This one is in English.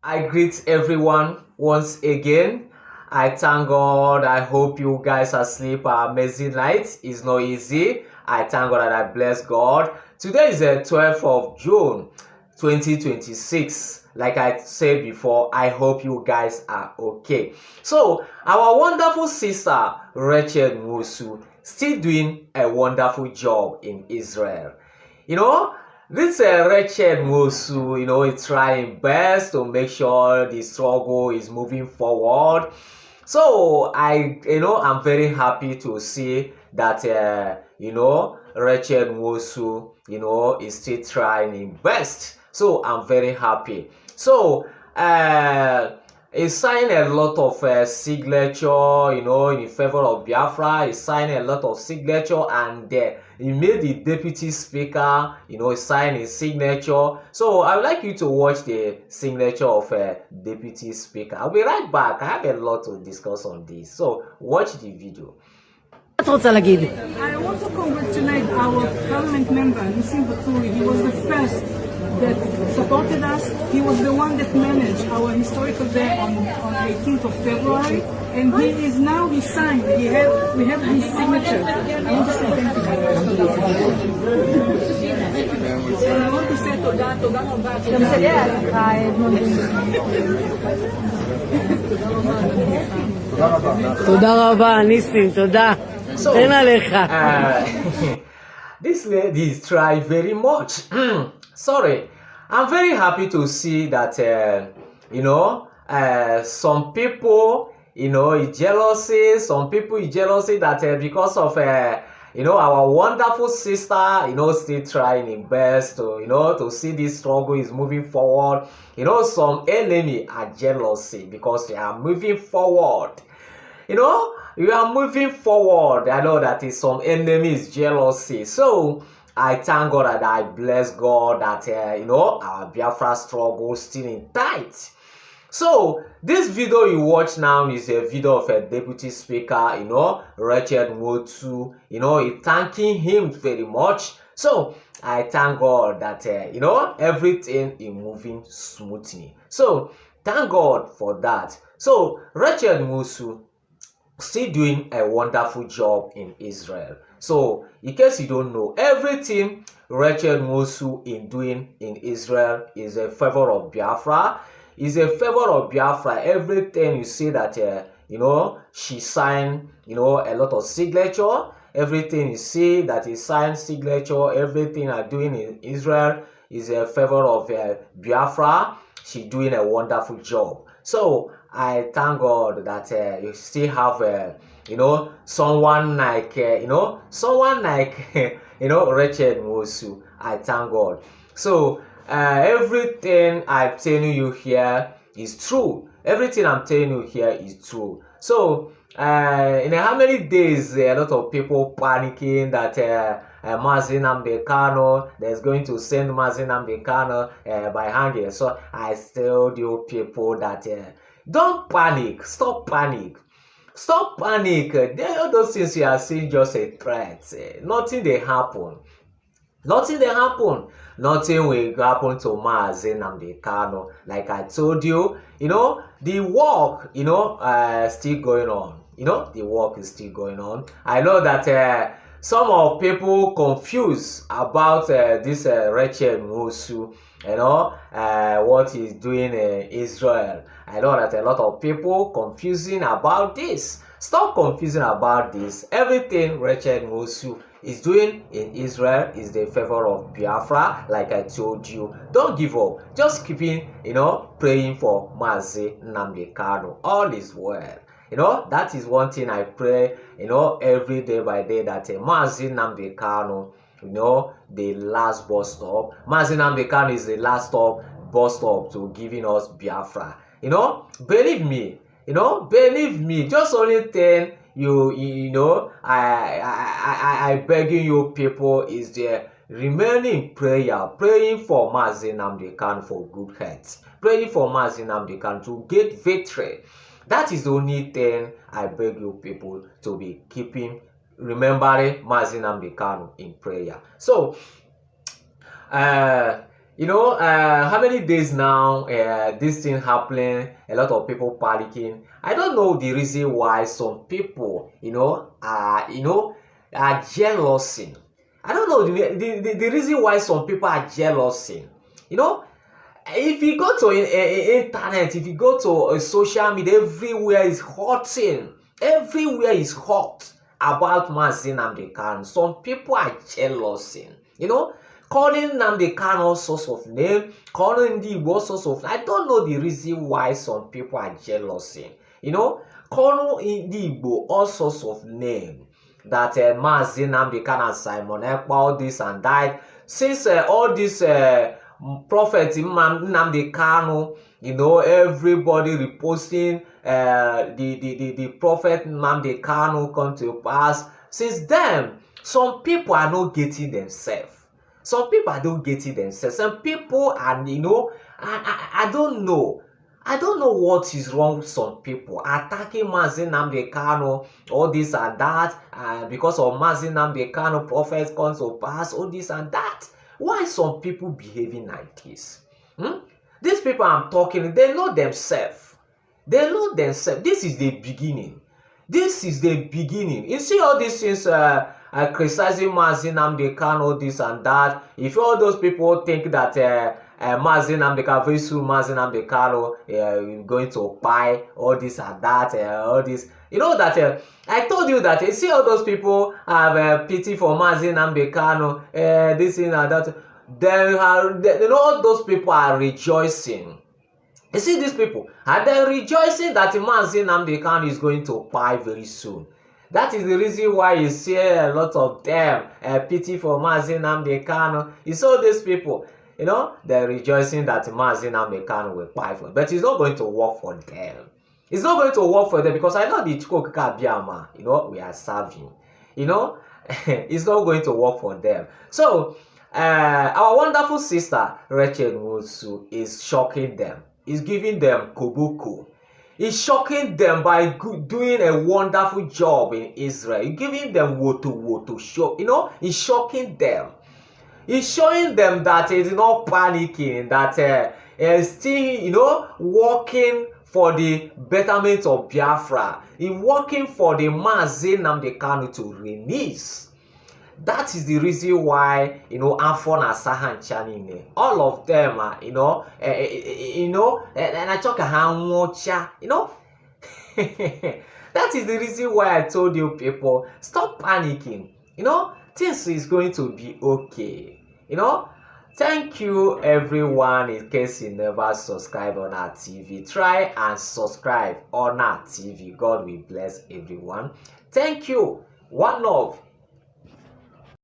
I greet everyone once again. I thank God. I hope you guys are asleep. An amazing night. It's not easy. I thank God and I bless God. Today is the 12th of June 2026. Like I said before, I hope you guys are okay. So, our wonderful sister Rachel Nwosu still doing a wonderful job in Israel. You know, this Rachel Nwosu, is trying best to make sure the struggle is moving forward. So I'm very happy to see that, Rachel Nwosu, is still trying his best. So I'm very happy. So, he signed a lot of signature, in favor of Biafra. He signed a lot of signature, and he made the deputy speaker, sign his signature. So I would like you to watch the signature of deputy speaker. I'll be right back. I have a lot to discuss on this. So watch the video. I want to congratulate our parliament member, Nissim Baturi. He was the first that supported us. He was the one that managed our historical day on 18th of February. And he is now, he signed, we have his signature. I want to say thank you very much. I want to say תודה רבה, ניסים, תודה. תן עליך. This lady is trying very much. Sorry. I'm very happy to see that, some people, is jealousy. Some people is jealousy that because of, our wonderful sister, still trying her best to, to see this struggle is moving forward. Some enemy are jealousy because they are moving forward. You are moving forward. I know that is some enemies jealousy. So I thank God and I bless God that our Biafra struggle still in tight. So this video you watch now is a video of a deputy speaker, Rachel Nwosu, thanking him very much. So I thank God that everything is moving smoothly. So thank God for that. So Rachel Nwosu still doing a wonderful job in Israel. So in case you don't know, everything Rachel Nwosu is doing in Israel is a favor of Biafra. Is a favor of Biafra. Everything you see that she signed a lot of signature. Everything you see that is signed signature. Everything are doing in Israel is a favor of Biafra. She's doing a wonderful job. So I thank God that you still have someone like Rachel Nwosu. I thank God. So everything I'm telling you here is true. Everything I'm telling you here is true. So in how many days a lot of people panicking that Mazi Nnamdi Kanu is going to send Mazi Nnamdi Kanu by hanging. So I tell you people that don't panic. Stop panic. Stop panic. All those things you are seeing just a threat. Nothing they happen. Nothing they happen. Nothing will happen to Mazi Nnamdi Kanu. Like I told you, the work, still going on. The work is still going on. I know that some of people confused about this Rachel Nwosu, what he's doing in Israel. I know that a lot of people confusing about this. Stop confusing about this. Everything Rachel Nwosu is doing in Israel is the favor of Biafra, like I told you. Don't give up. Just keeping, praying for Mazi Nnamdi Kanu. All is well. That is one thing I pray, every day by day, that Mazi Nnamdi Kanu, the last bus stop. Mazi Nnamdi Kanu is the last bus stop to giving us Biafra. Believe me, believe me. Just only thing I begging you people is there remaining prayer, praying for Mazi Nnamdi Kanu for good health, praying for Mazi Nnamdi Kanu to get victory. That is the only thing I beg you people to be keeping, remembering Mazi Nnamdi Kanu in prayer. So You know, how many days now this thing happening, a lot of people panicking. I don't know the reason why some people, are jealous. I don't know the reason why some people are jealous. You know, if you go to internet, if you go to social media, everywhere is hotting. Everywhere is hot about Mazi Nnamdi Kanu. Some people are jealous. Calling Nnamdi Kanu all sorts of names, calling the all sorts of. I don't know the reason why some people are jealous. Calling Igbo all sorts of names. That Mazi Nnamdi Kanu and Simon Ekpa, all this and that. Since all this prophet Nnamdi Kanu, everybody reposting the prophet Nnamdi Kanu come to pass. Since then, some people are not getting themselves. Some people are not getting themselves. Some people are, I don't know. I don't know what is wrong with some people attacking Mazi Nnamdi Kanu, all this and that, because of Mazi Nnamdi Kanu, prophets come to pass, all this and that. Why some people behaving like this? These people I'm talking, they know themselves. They know themselves. This is the beginning. This is the beginning. You see all these things criticizing Mazi Nnamdi Kanu, this and that. If all those people think that Mazi Nnamdi Kanu, very soon Mazi Nnamdi Kanu going to buy all this and that, all this. You know that I told you that you see all those people have pity for Mazi Nnamdi Kanu, this and that. All those people are rejoicing. You see these people, and they're rejoicing that Mazi Nnamdi Kanu is going to buy very soon. That is the reason why you see a lot of them pity for Mazi Nnamdi Kanu. You saw these people, they're rejoicing that Mazi Nnamdi Kanu will buy for them. But it's not going to work for them. It's not going to work for them because I know the Chukokika Biama, we are serving. It's not going to work for them. So, our wonderful sister, Rachel Nwosu, is shocking them. Is giving them koboko. He's shocking them by doing a wonderful job in Israel. He's giving them woto show. He's shocking them. He's showing them that he's not panicking, that he's still, working for the betterment of Biafra. He's working for the Mazi Nnamdi Kanu to release. That is the reason why, Afon and Sahan Chanine, all of them are, and I talk about Aouocha, That is the reason why I told you people, stop panicking. Things is going to be okay. Thank you everyone. In case you never subscribe on our TV, try and subscribe on our TV. God will bless everyone. Thank you. One love.